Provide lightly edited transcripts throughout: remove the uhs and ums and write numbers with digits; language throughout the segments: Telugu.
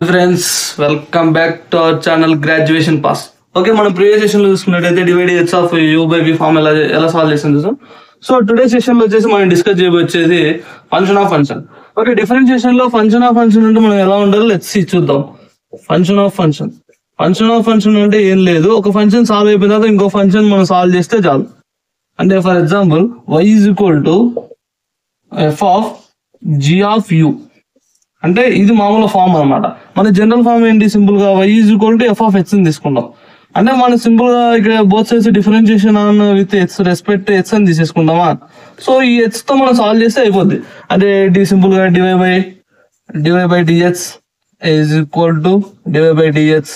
Friends, welcome back to our channel graduation pass. Okay, మనం ప్రీవియస్ సెషన్ లో చూసుకున్నట్టయితే divide of u by v form ఎలా సాల్వ్ చేసాం చూసాం. సో టుడే సెషన్ లో వచ్చేసి మనం డిస్కస్ చేయబోచ్చేది function of function. Okay, differentiation లో ఫంక్షన్ ఆఫ్ ఫంక్షన్ అంటే మనం ఎలా ఉండాలో లెట్స్ చూద్దాం. ఫంక్షన్ ఆఫ్ ఫంక్షన్ అంటే ఏం లేదు, ఒక ఫంక్షన్ సాల్వ్ అయిపోయిన తర్వాత ఇంకో ఫంక్షన్ మనం సాల్వ్ చేస్తే చాలు. అంటే for example y is equal to f of g of u అంటే ఇది మామూలు ఫామ్ అనమాట. మన జనరల్ ఫామ్ ఏంటి, సింపుల్ గా y is equal to f of h అని తీసుకుంటాం. అంటే మనం సింపుల్ గా ఇక్కడ both sides differentiation on with h respect h అని తీసేసుకుంటామా. సో ఈ హెచ్ తో మనం సాల్వ్ చేస్తే అయిపోద్ది. అంటే సింపుల్ గా dy by dh is equal to dy by dh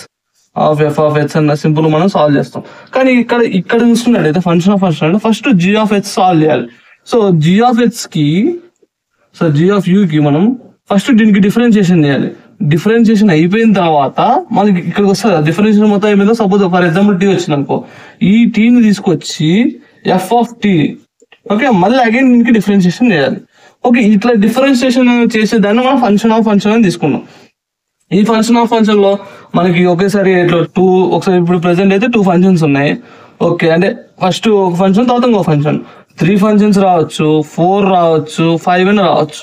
of f of h అన్న సింపుల్ మనం సాల్వ్ చేస్తాం. కానీ ఇక్కడ చూసుకున్నట్టయితే ఫంక్షన్ ఆఫ్ ఫంక్షన్ అంటే first g of h solve చేయాలి. సో జీ ఆఫ్ యూ కి మనం ఫస్ట్ దీనికి డిఫరెన్షియేషన్ చేయాలి. డిఫరెన్షియేషన్ అయిపోయిన తర్వాత మనకి ఇక్కడికి వస్తుంది డిఫరెన్షియేషన్ మొత్తం అయిపోయిందో. సపోజ్ ఫర్ ఎగ్జాంపుల్ టీ వచ్చింది అనుకో, ఈ టీని తీసుకొచ్చి ఎఫ్ ఆఫ్ టీ, ఓకే, మళ్ళీ అగైన్ దీనికి డిఫరెన్షియేషన్ చేయాలి. ఓకే, ఇట్లా డిఫరెన్షియేషన్ చేసేదాన్ని మనం ఫంక్షన్ ఆఫ్ ఫంక్షన్ అని తీసుకున్నాం. ఈ ఫంక్షన్ ఆఫ్ ఫంక్షన్ లో మనకి ఒకేసారి ఇట్లా ఒకసారి ఇప్పుడు ప్రెసెంట్ అయితే 2 ఫంక్షన్స్ ఉన్నాయి. ఓకే, అంటే ఫస్ట్ ఒక ఫంక్షన్ తర్వాత ఇంకో ఫంక్షన్, 3 ఫంక్షన్స్ రావచ్చు, 4 రావచ్చు, 5 అని రావచ్చు.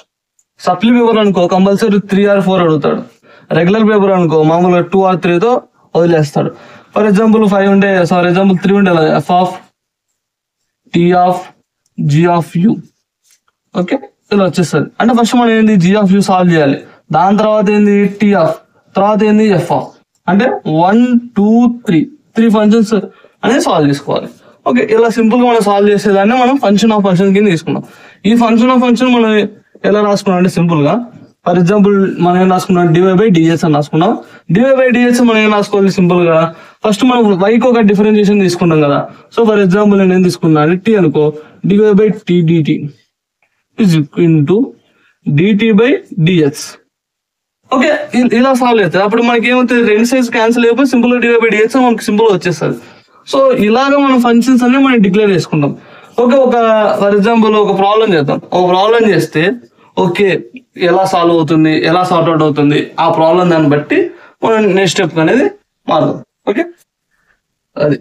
సప్లీ పేపర్ అనుకో కంపల్సరీ 3 or 4 అడుగుతాడు. రెగ్యులర్ పేపర్ అనుకో మామూలుగా 2 or 3తో వదిలేస్తాడు. ఫర్ ఎగ్జాంపుల్ 5 ఉంటే, ఫర్ ఎగ్జాంపుల్ 3 ఉంటే f of t of g of u, okay, ఇలా వచ్చేస్తుంది. అంటే ఫస్ట్ మనం ఏంది జీ ఆఫ్ యూ సాల్వ్ చేయాలి. దాని తర్వాత ఏంది టీ ఆఫ్, తర్వాత ఏంది ఎఫ్ ఆఫ్, అంటే 1 2 3 ఫంక్షన్స్ అనేది సాల్వ్ చేసుకోవాలి. ఓకే, ఇలా సింపుల్ గా మనం సాల్వ్ చేసేదాన్ని మనం ఫంక్షన్ ఆఫ్ ఫంక్షన్ కింద తీసుకున్నాం. ఈ ఫంక్షన్ ఆఫ్ ఫంక్షన్ మనం ఎలా రాసుకున్నాం అంటే సింపుల్ గా ఫర్ ఎగ్జాంపుల్ మనం ఏం రాసుకున్నాం, డివై బై డిహెచ్ అని రాసుకున్నాం. డివై బై డిహెచ్ మనం ఏం రాసుకోవాలి, సింపుల్ గా ఫస్ట్ మనం వైకి ఒక డిఫరెన్షియేషన్ తీసుకుంటాం కదా. సో ఫర్ ఎగ్జాంపుల్ నేను ఏం తీసుకున్నా అంటే టీ అనుకో, dy by t dt is into dt by dh. Okay, ఇలా సాల్వ్ అవుతుంది. అప్పుడు మనకి ఏమవుతుంది, రెండు సైడ్స్ క్యాన్సిల్ అయిపోయి సింపుల్ గా డివై బై డిహెచ్ మనకి సింపుల్ గా వచ్చేస్తుంది. సో ఇలాగా మనం ఫంక్షన్స్ అన్ని మనం డిక్లేర్ చేసుకుంటాం. ఓకే, ఫర్ ఎగ్జాంపుల్ ఒక ప్రాబ్లం చేద్దాం. ఒక ప్రాబ్లం చేస్తే ఓకే ఎలా సాల్వ్ అవుతుంది, ఎలా సార్ట్ అవుట్ అవుతుంది, ఆ ప్రాబ్లం దాన్ని బట్టి మనం నెక్స్ట్ స్టెప్ అనేది మారుదాం. ఓకే, అది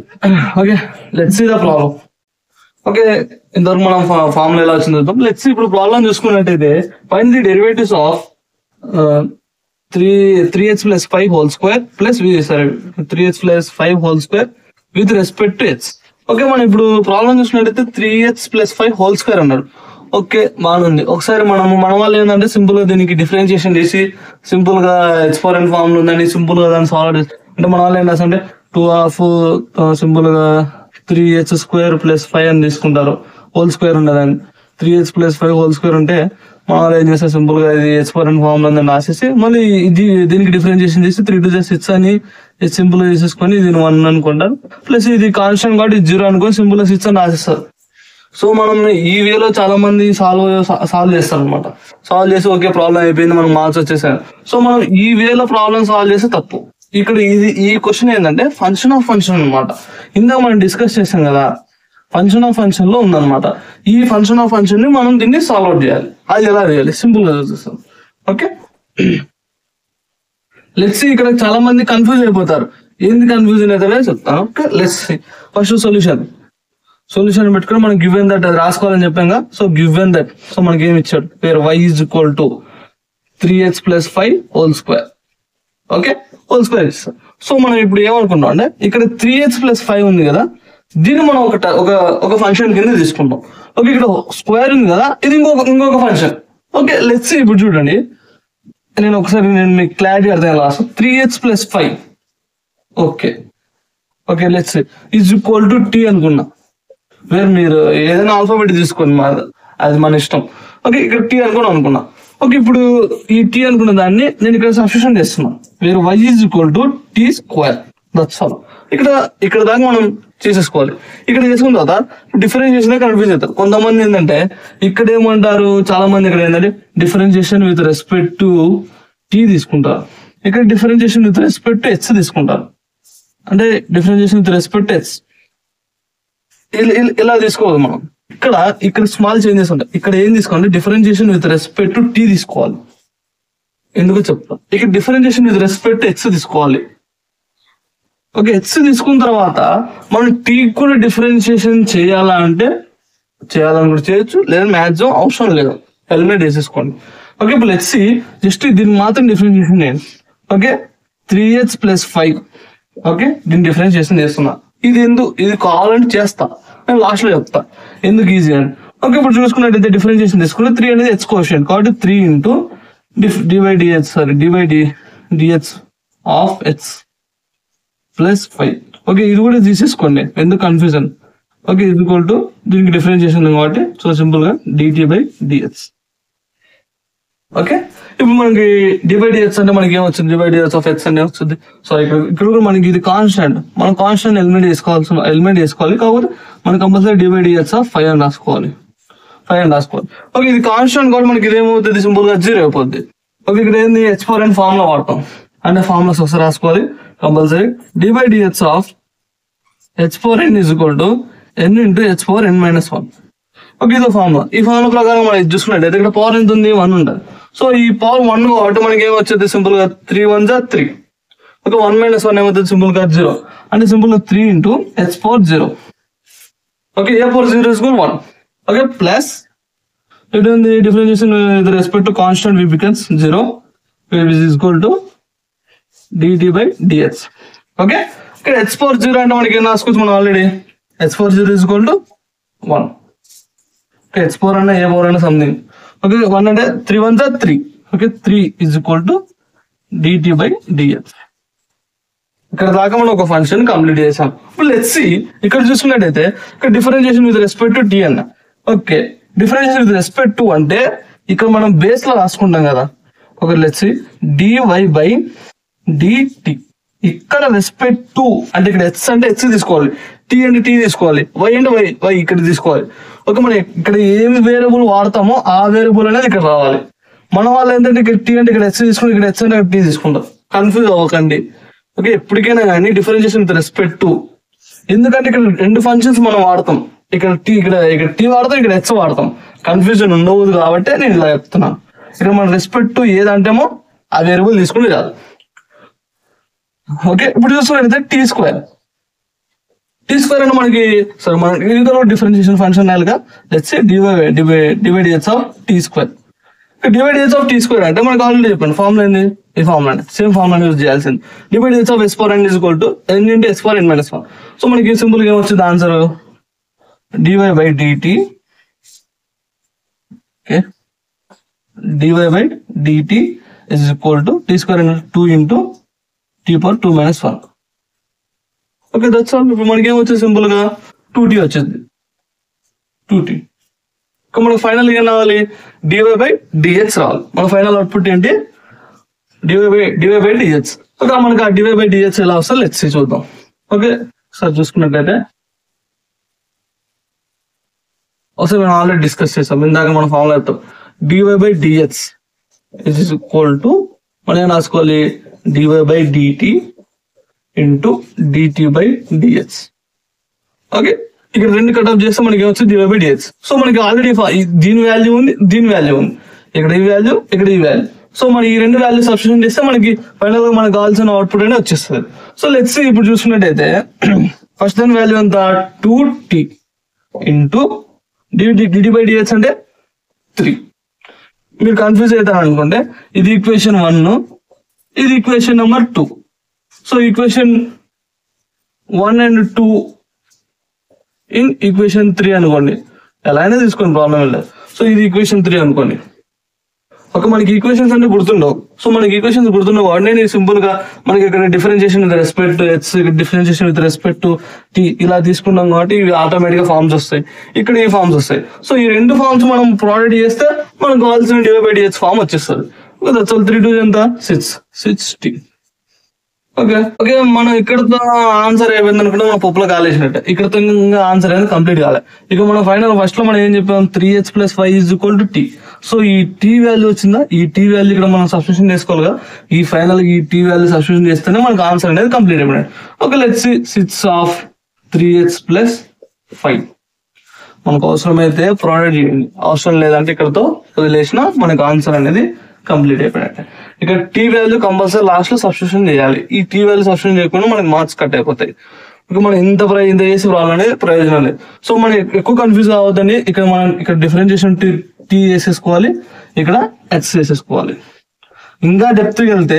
okay, let's see the problem. Okay, ఇంతవరకు మనం ఫార్ములా ఎలా వచ్చింది చూద్దాం. లెట్స్ ఇప్పుడు ప్రాబ్లం చూసుకున్నట్టయితే find the derivatives of 3h plus 5 whole square plus 3h plus 5 whole square with respect to h. Okay, మనం ఇప్పుడు ప్రాబ్లం చూసినట్టయితే 3h plus 5 whole square అన్నాడు. ఓకే, బాగుంది. ఒకసారి మన వాళ్ళు ఏంటంటే సింపుల్ గా దీనికి డిఫరెన్షియేషన్ చేసి సింపుల్ గా ఎక్స్పోరెంట్ ఫార్మ్ ఉందని సింపుల్ గా దాన్ని సాల్వ్ చేసి, అంటే మన వాళ్ళు ఏం రాసంటే 2 సింపుల్ గా 3h square plus 5 అని తీసుకుంటారు. హోల్ స్క్వేర్ ఉండదని 3h plus 5 whole square ఉంటే మన వాళ్ళు ఏం చేస్తారు, సింపుల్ గా ఇది ఎక్స్పోరెంట్ ఫార్మ్ ఉందని రాసేసి మళ్ళీ దీనికి డిఫరెన్షియేషన్ చేసి 3 to the 6 అని సింపుల్ గా చేసేసుకొని దీని 1 అనుకుంటారు. ప్లస్ ఇది కాన్స్టెంట్ కాబట్టి 0 అనుకొని సింపుల్ గా 6 అని రాసేస్తారు. సో మనం ఈ వేలో చాలా మంది సాల్వ్ చేస్తారు అనమాట. సాల్వ్ చేసి ఓకే ప్రాబ్లం అయిపోయింది, మనం మార్క్స్ వచ్చేసారు. సో మనం ఈ వేలో ప్రాబ్లం సాల్వ్ చేస్తే తప్పు. ఇక్కడ ఈ క్వశ్చన్ ఏంటంటే ఫంక్షన్ ఆఫ్ ఫంక్షన్ అనమాట. ఇందాక మనం డిస్కస్ చేసాం కదా, ఫంక్షన్ ఆఫ్ ఫంక్షన్ లో ఉందన్నమాట. ఈ ఫంక్షన్ ఆఫ్ ఫంక్షన్ ని మనం దీన్ని సాల్వ్ అవుట్ చేయాలి. అది ఎలా చేయాలి సింపుల్ గా చూస్తాం. Okay, let's see. ఇక్కడ చాలా మంది కన్ఫ్యూజ్ అయిపోతారు. ఏంది కన్ఫ్యూజన్ అవుతారో చెప్తాను. Okay, let's see. First solution పెట్టుకుని మనం గివెన్ దట్ అది రాసుకోవాలని చెప్పాం. సో గివెన్ దట్, సో మనకి ఏమి ఇచ్చాడు, where y is equal to 3h plus 5 whole square. Okay, whole square ఇస్తాం. సో మనం ఇప్పుడు ఏమనుకున్నాం అంటే ఇక్కడ 3h plus 5 ఉంది కదా, దీన్ని మనం ఒక ఫంక్షన్ కింద తీసుకుంటాం. ఓకే, ఇక్కడ స్క్వేర్ ఉంది కదా, ఇది ఇంకొక ఫంక్షన్. Okay, let's see. ఇప్పుడు చూడండి, నేను మీకు క్లారిటీ అర్థం రాస్తాను. 3h plus 5 okay, let's see is equal to t అనుకున్నా. వేరు మీరు ఏదైనా ఆల్ఫాబెట్ తీసుకోండి, అది మన ఇష్టం. ఓకే, ఇక్కడ టీ అనుకున్నా. ఓకే, ఇప్పుడు ఈ టీ అనుకున్న దాన్ని నేను ఇక్కడ సబ్స్టిట్యూషన్ చేస్తున్నాను. Where y is equal to t square. That's all. ఇక్కడ దాకా మనం చేసేసుకోవాలి. ఇక్కడ చేసుకున్న తర్వాత డిఫరెన్షియేషన్ కన్ఫ్యూజ్ అవుతారు కొంతమంది. ఏంటంటే ఇక్కడ ఏమంటారు, చాలా మంది ఇక్కడ ఏంటంటే differentiation with respect to t తీసుకుంటారు. ఇక్కడ differentiation with respect to h తీసుకుంటారు. అంటే differentiation with respect to h ఇలా తీసుకోవాలి మనం. ఇక్కడ స్మాల్ చేంజెస్ ఉంటాయి. ఇక్కడ ఏం తీసుకోవాలి, differentiation with respect to t తీసుకోవాలి. ఎందుకు చెప్తా. ఇక్కడ డిఫరెన్షియేషన్ విత్ రెస్పెక్ట్ ఎక్స్ తీసుకోవాలి. ఓకే, ఎక్స్ తీసుకున్న తర్వాత మనం టీ కూడా డిఫరెన్షియేషన్ చేయాలంటే చేయాలని కూడా చేయొచ్చు, లేదా మ్యాక్సిమం అవసరం లేదు, ఎలిమినేట్ చేసేసుకోండి. ఓకే, ఇప్పుడు లెట్స్ జస్ట్ దీన్ని మాత్రం డిఫరెన్షియేషన్ చేయండి. Okay, 3h + 5. ఓకే, దీన్ని డిఫరెన్షియేషన్ చేస్తున్నా. ఇది కావాలంటే చేస్తా, నేను లాస్ట్ లో చెప్తా ఎందుకు ఈజీ అని. ఓకే, ఇప్పుడు చూసుకున్నట్టయితే డిఫరెన్షియేషన్ తీసుకుంటే 3 అనేది h కోఎఫిషియంట్ కాబట్టి 3 into dh of h + 5. Okay, ఇది కూడా తీసేసుకోండి, ఎందుకు కన్ఫ్యూజన్. ఓకే, ఇది ఈక్వల్ టు దీనికి డిఫరెన్షియేషన్ కాబట్టి సో సింపుల్ గా dt/dh. ఓకే, ఇప్పుడు మనకి dy/dh అంటే మనకి ఏమొచ్చింది, dy/dh ఆఫ్ h అనే వస్తుంది. సో ఇక్కడ కూడా మనకి ఇది కాన్స్టెంట్, మనం కాన్స్టెంట్ ఎలిమినేట్ చేసుకోవాలి కాబట్టి మనం కంపల్సరీ dy/dh ఆఫ్ 5 అని రాసుకోవాలి. ఓకే, ఇది కాన్స్టెంట్ కాబట్టి మనకి ఇదేమవుతుంది, సింపుల్ గా 0 అయిపోద్ది. ఓకే, ఇక్కడ ఏంది h4n ఫార్ములా వాడతాం, అంటే ఫార్ములాస్ ఒకసారి రాసుకోవాలి compulsory. dy/dh of h4n = n × h4n - 1. Okay, ఇదో ఫార్ములా. ఈ ఫార్ములా ప్రకారం మనం చూసుకున్నట్టు ఇక్కడ పవర్ ఎంత ఉంది, 1 ఉంటుంది. సో ఈ పవర్ 1 కాబట్టి మనకి ఏమొచ్చేది, సింపుల్ గా 3 × 1 = 3. ఓకే, 1 - 1 ఏమవుతుంది, సింపుల్ గా 0, అంటే సింపుల్ గా 3 × h/0. Okay, a/0 = 1. Okay, plus it is the differentiation with respect to constant v becomes 0, which is equal to dt/dh. Okay, ఇక్కడ h/0 అంటే మనకి ఏం రాసుకోవచ్చు, మనం ఆల్రెడీ h/0 = 1. ఓకే, h4 అన్న a4 అన్న సంథింగ్. ఓకే, 1 అంటే 3 × 1 = 3. Okay, 3 = dt/dh. ఇక్కడ దాకా మనం ఒక ఫంక్షన్ కంప్లీట్ చేసాం. ఇప్పుడు లెట్స్ సీ ఇక్కడ చూసుకున్నట్టయితే ఇక్కడ differentiation with respect to t అన్న. Okay, differentiation with respect to అంటే ఇక్కడ మనం బేస్ లో రాసుకుంటాం కదా. Okay, let's see dy/dt. ఇక్కడ రెస్పెక్ట్ టు అంటే ఇక్కడ h అంటే h తీసుకోవాలి, t అంటే t తీసుకోవాలి, y అంటే y ఇక్కడ తీసుకోవాలి. ఓకే, మనం ఇక్కడ ఏమి వేరియబుల్ వాడతామో ఆ వేరియబుల్ అనేది ఇక్కడ రావాలి. మన వాళ్ళు ఏంటంటే ఇక్కడ t అంటే ఇక్కడ h తీసుకుని ఇక్కడ h అంటే t తీసుకుంటాం. కన్ఫ్యూజ్ అవ్వకండి. ఓకే, ఎప్పటికైనా కానీ డిఫరెన్షియేషన్ విత్ రెస్పెక్ట్ టు, ఎందుకంటే ఇక్కడ 2 ఫంక్షన్స్ మనం వాడతాం, ఇక్కడ t వాడతాం, ఇక్కడ h వాడతాం, కన్ఫ్యూజన్ ఉండవద్దు కాబట్టి నేను ఇలా చెప్తున్నాను. ఇక్కడ మన రెస్పెక్ట్ టు ఏదంటేమో ఆ వేరియబుల్ తీసుకుని కాదు. ఓకే, ఇప్పుడు చూసుకున్నట్లయితే t² అంటే మనకి సరే మన డిఫరెన్షియేషన్ ఫంక్షన్ గా let's say dy/dh of t². dy/dh of t² అంటే మనకి ఆల్రెడీ చెప్పాను ఫార్ములా ఏంది, ఈ ఫార్ములా సేమ్ ఫార్ములా యూజ్ చేయాల్సింది. dy/dh of h4n = n × h4n - 1. So మనకి సింపుల్ గా ఏమొచ్చింది answer, dy/dt. Okay, dy/dt is equal to t² × 2 × t⁻2 - 1. Okay, that's all. ఇప్పుడు మనకి ఏమొచ్చింది, సింపుల్ గా 2t వచ్చింది, 2t. మనకు ఫైనల్ ఏం రావాలి, dy/dh రావాలి. మన ఫైనల్ అవుట్పుట్ ఏంటి, dy/dh. ఓకే, మనకి ఆ dy/dh ఎలా వస్తుంది లెట్స్ సీ చూద్దాం. ఓకే, సార్ చూసుకున్నట్లయితే ఒకసారి మనం ఆల్రెడీ డిస్కస్ చేసాం, ఇందాక మనం ఫార్ములా చెప్తాం dy/dh = మనం ఏం రాసుకోవాలి, dy/dt × dt/dh. ఓకే, ఇక్కడ 2 కట్ ఆఫ్ చేస్తే మనకి ఏమొచ్చింది, dy/dh. సో మనకి ఆల్రెడీ దీని వాల్యూ ఉంది, దీని వాల్యూ ఉంది, ఇక్కడ ఈ వాల్యూ, ఇక్కడ ఈ వాల్యూ. సో మన ఈ 2 వాల్యూ సబ్స్టిట్యూషన్ చేస్తే మనకి ఫైనల్ గా మనకు కావాల్సిన అవుట్పుట్ అనేది వచ్చేస్తుంది. సో లెట్స్ సీ ఇప్పుడు చూసుకున్నట్టయితే ఫస్ట్ దాని వాల్యూ ఎంత, 2t × dt/dh అంటే 3. మీరు కన్ఫ్యూజ్ అవుతారు అనుకుంటే ఇది ఈక్వేషన్ 1, ఇది equation number 2. So equation 1 and 2 in equation 3 అనుకోండి, ఎలా అయినా తీసుకోండి, ప్రాబ్లం లేదు. సో ఇది ఈక్వేషన్ 3 అనుకోండి. ఓకే, మనకి ఈక్వేషన్స్ అంటే గుర్తుండవు. సో మనకి ఈక్వేషన్స్ గుర్తుండవు కాబట్టి నేను సింపుల్ గా మనకి ఇక్కడ differentiation with respect to h, differentiation with respect to t ఇలా తీసుకున్నాం కాబట్టి ఇవి ఆటోమేటిక్ గా ఫార్మ్స్ వస్తాయి, ఇక్కడ ఈ ఫార్మ్స్ వస్తాయి. సో ఈ 2 ఫార్మ్స్ మనం ప్రొవైడ్ చేస్తే మనకు కావాల్సిన dy/dh ఫార్మ్ వచ్చేస్తుంది. 3 2 ఎంత, 6t. ఓకే, మనం ఇక్కడతో ఆన్సర్ అయిపోయింది అనుకుంటే మనం పప్పులో కాలేసినట్టే. ఇక్కడతో ఆన్సర్ అనేది కంప్లీట్ కాలే. ఇక మనం ఫైనల్ ఫస్ట్ లో మనం ఏం చెప్పాం, 3h + 5 = t. సో ఈ t వాల్యూ వచ్చిందా, ఈ t వాల్యూ ఇక్కడ మనం సబ్స్టిట్యూషన్ చేసుకోవాలిగా. ఈ ఫైనల్ ఈ t వాల్యూ సబ్స్టిట్యూషన్ చేస్తేనే మనకు ఆన్సర్ అనేది కంప్లీట్ అయిపోయింది. Okay, let's see 6 of 3h + 5. మనకు అవసరమైతే ప్రొవైడ్ చేయండి, అవసరం లేదంటే ఇక్కడతో వదిలేసిన మనకు ఆన్సర్ అనేది కంప్లీట్ అయిపోయినట్టే. ఇక్కడ టీ వాల్యూ కంపల్సరీ లాస్ట్ లో సబ్స్టిట్యూషన్ చేయాలి. ఈ టీ వాల్యూ సబ్స్టిట్యూషన్ చేయకుండా మనకి మార్క్స్ కట్ అయిపోతాయి. ఇక మనం ఇంత చేసి రావాలనేది ప్రయోజనం లేదు. సో మనం ఎక్కువ కన్ఫ్యూజ్ అవ్వద్దని ఇక్కడ మనం ఇక్కడ డిఫరెన్షియేషన్ టీ చేసేసుకోవాలి, ఇక్కడ హెచ్ చేసేసుకోవాలి. ఇంకా డెప్త్ వెళ్తే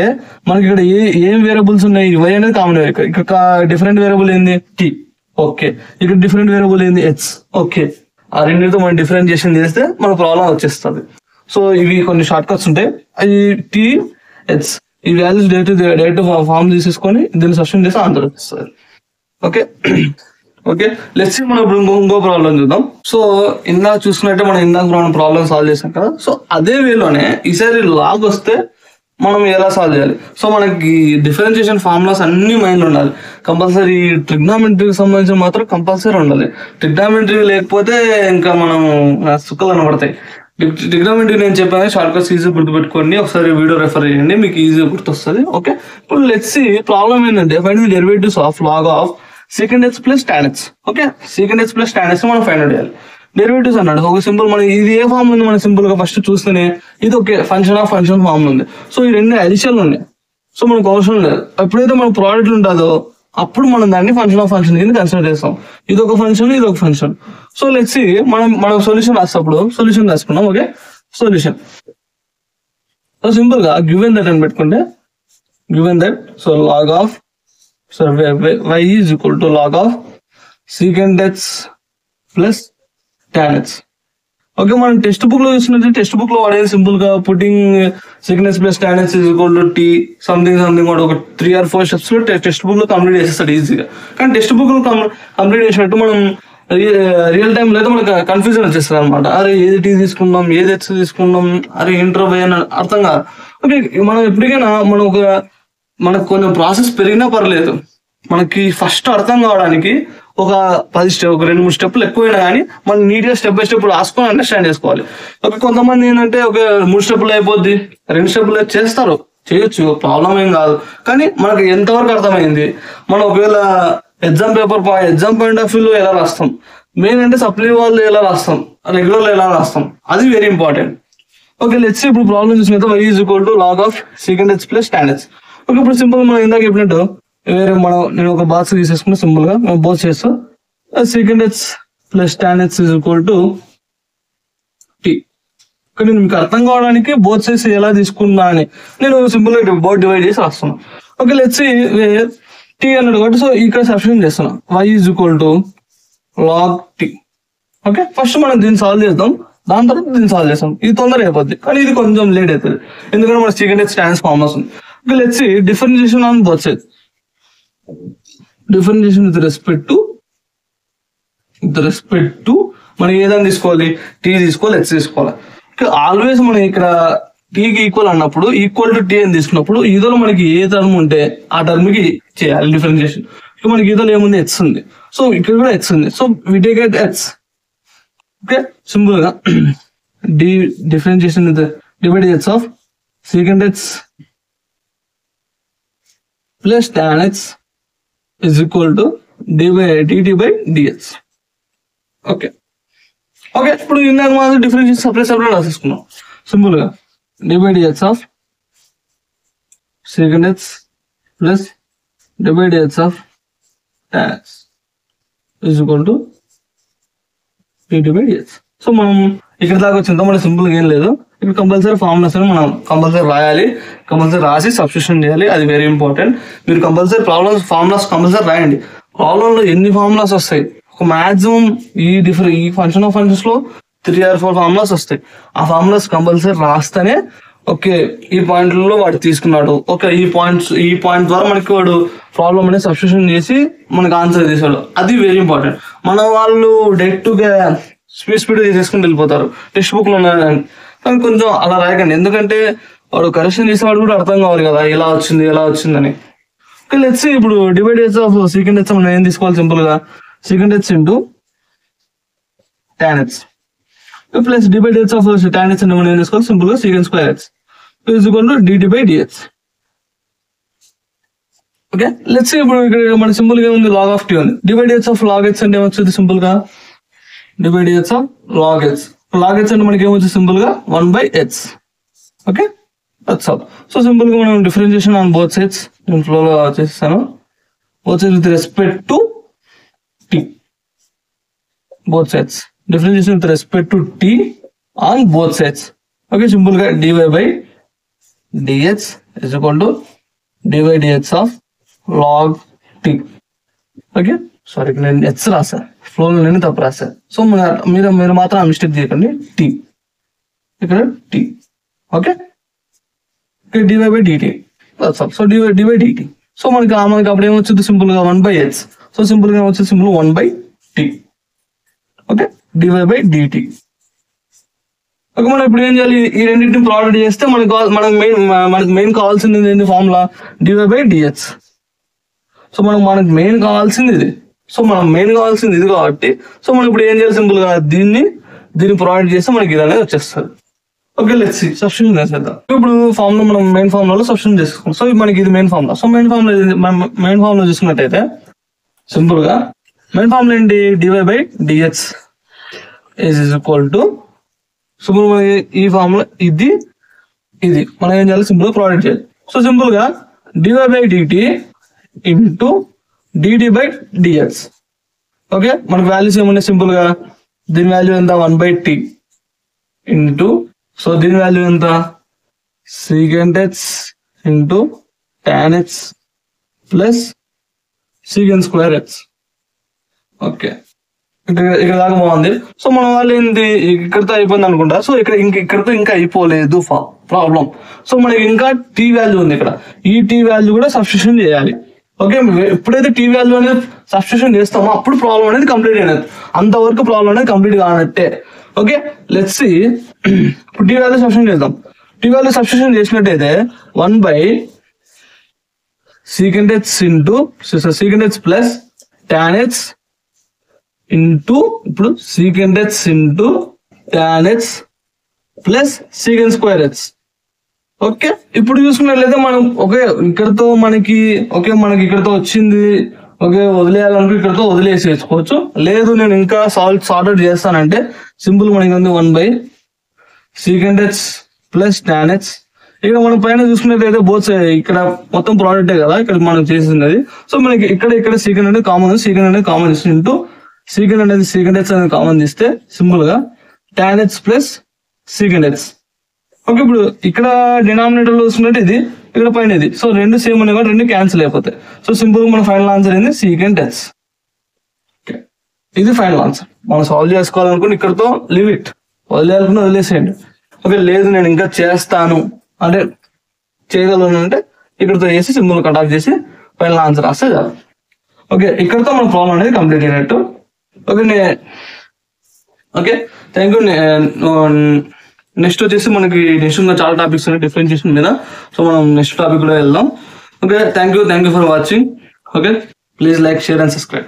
మనకి ఇక్కడ ఏం వేరియబుల్స్ ఉన్నాయి, వై అనేది కామన్. ఇక్కడ డిఫరెంట్ వేరియబుల్ ఏంది టీ, ఓకే. ఇక్కడ డిఫరెంట్ వేరియబుల్ ఏంది హెచ్, ఓకే. ఆ రెండింటితో మనం డిఫరెన్షియేషన్ చేస్తే మన ప్రాబ్లం వచ్చేస్తుంది. సో ఇవి కొన్ని షార్ట్ కట్స్ ఉంటాయి. అవి టీ హెచ్ ఈ వాల్యూస్ డైరెక్ట్ ఫార్మ్ తీసేసుకొని దీన్ని సబ్స్టిట్యూట్ చేసి ఆన్సర్ వచ్చేస్తుంది. ఓకే ఓకే లెట్స్ మనం ఇప్పుడు ఇంకో ప్రాబ్లం చూద్దాం. సో ఇందాక చూసుకున్నట్టే మనం ఇందాక ప్రాబ్లం సాల్వ్ చేసాం కదా. సో అదే వేలోనే ఈసారి లాగ్ వస్తే మనం ఎలా సాల్వ్ చేయాలి. సో మనకి డిఫరెన్షియేషన్ ఫార్ములాస్ అన్ని మైండ్ ఉండాలి కంపల్సరీ. ట్రిగ్నామెట్రీకి సంబంధించి మాత్రం కంపల్సరీ ఉండాలి. ట్రిగ్నామెట్రీ లేకపోతే ఇంకా మనం సుక్కలు కనబడతాయి. ట్రిగ్నామెట్రీ నేను చెప్పాను షార్ట్ కట్స్ ఈజీ గుర్తుపెట్టుకోండి, ఒకసారి వీడియో రెఫర్ చేయండి, మీకు ఈజీగా గుర్తొస్తుంది. ఓకే ఇప్పుడు లెట్స్ సి ప్రాబ్లం ఏంటంటే find the derivatives of log of secant h plus tan h. Okay secant h plus tan h మనం ఫైండ్ అవుట్ చేయాలి. డెరివేటివ్స్ అన్నాడు ఒక సింపుల్, మనం ఇది ఏ ఫామ్ ఉంది మనం సింపుల్ గా ఫస్ట్ చూస్తేనే ఇది okay function of function form ఉంది. సో ఈ రెండు అడిషన్ ఉన్నాయి, సో మనకు అవసరం లేదు. ఎప్పుడైతే మన ప్రోడక్ట్ ఉంటుందో అప్పుడు మనం దాన్ని ఫంక్షన్ ఆఫ్ ఫంక్షన్ కింద కన్సిడర్ చేస్తాం. ఇది ఒక ఫంక్షన్, ఇది ఒక ఫంక్షన్. సో లెట్స్ సి మనం సొల్యూషన్ రాసేటప్పుడు సొల్యూషన్ రాసుకున్నాం. ఓకే సొల్యూషన్ సో సింపుల్ గా గివెన్ దట్ అని పెట్టుకుంటే given that so log of so y is equal to log of secant h plus tan h. Okay మనం టెక్స్ట్ బుక్ లో చూసినట్టు టెక్స్ట్ బుక్ లో వాడేది సింపుల్ గా putting secant h plus tan h is equal to t something వాడు ఒక 3 or 4 స్టెప్స్ లో టెక్స్ట్ బుక్ లో కంప్లీట్ చేసేస్తాడు ఈజీగా. కానీ టెక్స్ట్ బుక్ లో కంప్లీట్ చేసినట్టు మనం రియల్ టైం లో అయితే మనకు కన్ఫ్యూజన్ వచ్చేస్తుంది అనమాట. అరే ఏది టీ తీసుకుందాం, ఏది హెచ్ తీసుకుందాం, అరే ఇంటర్ బై అని అర్థం కాదు. ఓకే మనం ఎప్పటికైనా మనకు కొంచెం ప్రాసెస్ పెరిగినా పర్లేదు, మనకి ఫస్ట్ అర్థం కావడానికి ఒక 2-3 స్టెప్లు ఎక్కువైనా కానీ మనం నీట్ గా స్టెప్ బై స్టెప్ రాసుకొని అండర్స్టాండ్ చేసుకోవాలి. ఓకే కొంతమంది ఏంటంటే ఒక 3 స్టెప్లు అయిపోద్ది, 2 స్టెప్లు చేస్తారు, చేయొచ్చు, ప్రాబ్లం ఏం కాదు. కానీ మనకి ఎంతవరకు అర్థమైంది, మనం ఒకవేళ ఎగ్జామ్ పాయింట్ ఆఫ్ వ్యూలో ఎలా రాస్తాం, మెయిన్ అంటే సప్లీ వాళ్ళు ఎలా రాస్తాం, రెగ్యులర్ ఎలా రాస్తాం, అది వెరీ ఇంపార్టెంట్. ఓకే లెట్స్ ఇప్పుడు ప్రాబ్లం చూసినట్టు y is equal to log of secant h plus tan h. Okay ఇప్పుడు సింపుల్ మనం ఇందాక చెప్పినట్టు నేను ఒక బాక్స్ తీసేసుకున్నా సింపుల్ గా మనం బోత్ చేస్తాం. secant h plus tan h is equal to t. కానీ మీకు అర్థం కావడానికి బోత్ సైడ్స్ ఎలా తీసుకున్నా అని నేను సింపుల్ గా బోత్ డివైడ్ చేసి రాస్తున్నాను. ఓకే లెట్స్ సి t అన్నాడు కాబట్టి సో ఇక్కడ సబ్స్టిట్యూట్ చేస్తున్నాం y is equal to log t. Okay first మనం దీన్ని సాల్వ్ చేద్దాం, దాని తర్వాత దీన్ని సాల్వ్ చేస్తాం. ఇది తొందరగా అయిపోద్ది కానీ ఇది కొంచెం లేట్ అవుతుంది ఎందుకంటే మన secant h tan h formulas ఉంది. Okay, let's see differentiation on both sides. Differentiation with respect to మనం ఏదైనా తీసుకోవాలి, t తీసుకోవాలి, h తీసుకోవాలి. ఆల్వేస్ మనం ఇక్కడ t కి ఈక్వల్ అన్నప్పుడు ఈక్వల్ టు t అని తీసుకున్నప్పుడు ఈదోలో మనకి ఏ టర్మ్ ఉంటే ఆ టర్మ్ కి చేయాలి డిఫరెన్షియేషన్. మనకి ఈదోలో ఏముంది h ఉంది, సో ఇక్కడ కూడా h ఉంది. So we take at h. Okay simple గా differentiation with divide h of secant h plus tan h is equal to dt by dh. Okay okay ఇప్పుడు ఇందాక మనం డిఫరెన్షియేషన్ సపరేట్ రాసేసుకున్నాం సింపుల్ గా divide h of secant h plus divide h of tan h is equal to dt by dh. So మనం ఇక్కడ దాకా వచ్చిందో మనకి సింపుల్ గా ఏం లేదు. ఇక్కడ కంపల్సరీ ఫార్ములాస్ మనం కంపల్సరీ రాయాలి, కంపల్సరీ రాసి సబ్స్టిట్యూషన్ చేయాలి, అది వెరీ ఇంపార్టెంట్. మీరు కంపల్సరీ ఫార్ములాస్ కంపల్సరీ రాయండి. ప్రాబ్లంలో ఎన్ని ఫార్ములాస్ వస్తాయి, ఒక మాక్సిమం ఈ ఫంక్షన్ ఆఫ్ ఫంక్షన్స్ లో 3 or 4 ఫార్ములాస్ వస్తాయి. ఆ ఫార్ములాస్ కంపల్సరీ రాస్తేనే ఓకే ఈ పాయింట్లలో వాడు తీసుకున్నాడు, ఓకే ఈ పాయింట్ ద్వారా మనకి వాడు ప్రాబ్లం అనేది సబ్స్టిట్యూషన్ చేసి మనకి ఆన్సర్ చేశాడు, అది వెరీ ఇంపార్టెంట్. మన వాళ్ళు డైరెక్ట్ గా స్పీడ్ తీసేసుకుని వెళ్ళిపోతారు టెక్స్ట్ బుక్ లో ఉన్నాయని. కానీ కొంచెం అలా రాయకండి, ఎందుకంటే వాడు కరెక్షన్ చేసేవాడు కూడా అర్థం కావాలి కదా ఎలా వచ్చిందని. ఓకే లెట్స్ ఇప్పుడు divide h of secant h మనం ఏం తీసుకోవాలి సింపుల్ గా secant h into tan h plus divide h of tan h మనం ఏం తీసుకోవాలి సింపుల్ గా secant square h is equal to dt by dh. Okay let's ఇప్పుడు ఇక్కడ మన సింపుల్ గా ఉంది log of t ఉంది. Divide h of log h అంటే ఏమొచ్చింది సింపుల్ గా divide h of log h. log h అంటే మనకి ఏమొచ్చింది సింపుల్ గా 1/h. Okay that's all. So simple గా మనం డిఫరెన్షియేషన్ ఆన్ బోత్ సైడ్స్ నేను ఫ్లోలో చేస్తాను. Both sides with respect to t, both sides. Differentiation with respect to t on both sides. Okay, simple గా dy by dx is equal to dy dx of log t. Okay, sorry నేను h రాసా, ఫ్లోలో నేను తప్పు రాసా. సో మీరు మాత్రం ఆ మిస్టేక్ చేయకండి. t ఇక్కడ t. Okay, dy by dt. So dy by dt. So మనకి అప్పుడు ఏమొచ్చింది సింపుల్ గా 1/h. సో సింపుల్ గా వచ్చేది simple 1/t. Okay, dy by dt. Okay, మనం ఇప్పుడు ఏం చేయాలి? ఈ రెండింటిని ప్రోడక్ట్ చేస్తే మనకి మెయిన్ కావాల్సింది ఏంటి? Formula dy by dx. So మనకు మెయిన్ కావాల్సింది ఇది. సో మనం మెయిన్ కావాల్సింది ఇది కాబట్టి సో మనం ఇప్పుడు ఏం చేయాలి? సింపుల్ గా దీన్ని ప్రోడక్ట్ చేస్తే మనకి ఇది అనేది వచ్చేస్తుంది. Okay, let's see. సబ్స్టిట్యూషన్ చేసేద్దాం. ఇప్పుడు ఫార్ములా మనం మెయిన్ ఫార్ములాలో సబ్స్టిట్యూషన్ చేసుకుంటాం. సో మనకి ఇది main formula. So main formula చూసుకున్నట్టయితే సింపుల్ గా మెయిన్ ఫార్ములా ఏంటి? dy by dx is equal to, simple ఈ ఫార్ములా ఇది మనం ఏం చేయాలి? సింపుల్ గా ప్రోడక్ట్ చేయాలి. సో సింపుల్ గా dy by dt into dt by dx. Okay, మనకు వాల్యూస్ ఏమున్నాయి? సింపుల్ గా దీని వాల్యూ ఎంత? 1/t ఇంటూ, సో దీని వాల్యూ ఎంత? secant h into tan h plus secant square h. Okay, ఇక్కడ దాకా బాగుంది. సో మన వాళ్ళు ఏంది ఇక్కడతో అయిపోయింది అనుకుంటా. సో ఇక్కడతో ఇంకా అయిపోలేదు ప్రాబ్లం. సో మనకి ఇంకా టీ వాల్యూ ఉంది ఇక్కడ. ఈ టీ వాల్యూ కూడా సబ్స్టిట్యూషన్ చేయాలి. ఓకే, ఎప్పుడైతే టీ వాల్యూ అనేది సబ్స్టిట్యూషన్ చేస్తామో అప్పుడు ప్రాబ్లం అనేది కంప్లీట్ అయినది. అంతవరకు ప్రాబ్లం అనేది కంప్లీట్ కానట్టే. Okay, let's see. ఇప్పుడు టీ వాల్యూ సబ్స్టిట్యూషన్ చేద్దాం. టీ వాల్యూ సబ్స్టిట్యూషన్ చేసినట్టయితే 1/secant h into secant h plus tan h into, ఇప్పుడు secant h into tan h plus secant square h. Okay, ఇప్పుడు చూసుకున్నట్లయితే మనం ఓకే ఇక్కడతో మనకి ఇక్కడతో వచ్చింది. ఓకే, వదిలేయాలనుకో ఇక్కడతో వదిలేసేసుకోవచ్చు. లేదు నేను ఇంకా సార్ట్ అవుట్ చేస్తానంటే సింపుల్ మనకి ఉంది 1/secant h plus tan h. ఇక్కడ మనం పైన చూసుకున్నట్లయితే బోత్ ఇక్కడ మొత్తం ప్రోడక్టే కదా ఇక్కడ మనం చేసింది. సో మనకి ఇక్కడ secant అనేది కామన్, secant అనేది కామన్ ఇంటూ secant అనేది secant h అనేది కామన్ తీస్తే సింపుల్ గా tan h plus secant h. Okay, ఇప్పుడు ఇక్కడ డినామినేటర్ లో చూసుకున్నట్టు ఇది, ఇక్కడ పైన ఇది. సో రెండు సేమ్ ఉన్నాయి కాబట్టి రెండు క్యాన్సిల్ అయిపోతాయి. సో సింపుల్ మన ఫైనల్ ఆన్సర్ ఏంది? secant h. ఓకే, ఇది ఫైనల్ ఆన్సర్. మనం సాల్వ్ చేసుకోవాలనుకుని ఇక్కడతో లిమిట్, వదిలేయాలనుకుని వదిలేసేయండి. ఓకే, లేదు నేను ఇంకా చేస్తాను అంటే చేయగలను అంటే ఇక్కడతో చేసి సింపుల్ కట్ ఆఫ్ చేసి ఫైనల్ ఆన్సర్ రాస్తే చాలు. ఓకే, ఇక్కడతో మన ప్రాబ్లం అనేది కంప్లీట్ అయినట్టు. Okay, thank you. నెక్స్ట్ వచ్చేసి మనకి నెక్స్ట్ ఉన్న చాలా టాపిక్స్ ఉన్నాయి డిఫరెన్షియేషన్ మీద. సో మనం నెక్స్ట్ టాపిక్ కూడా వెళ్దాం. Okay, thank you for watching. Okay, please like, share and subscribe.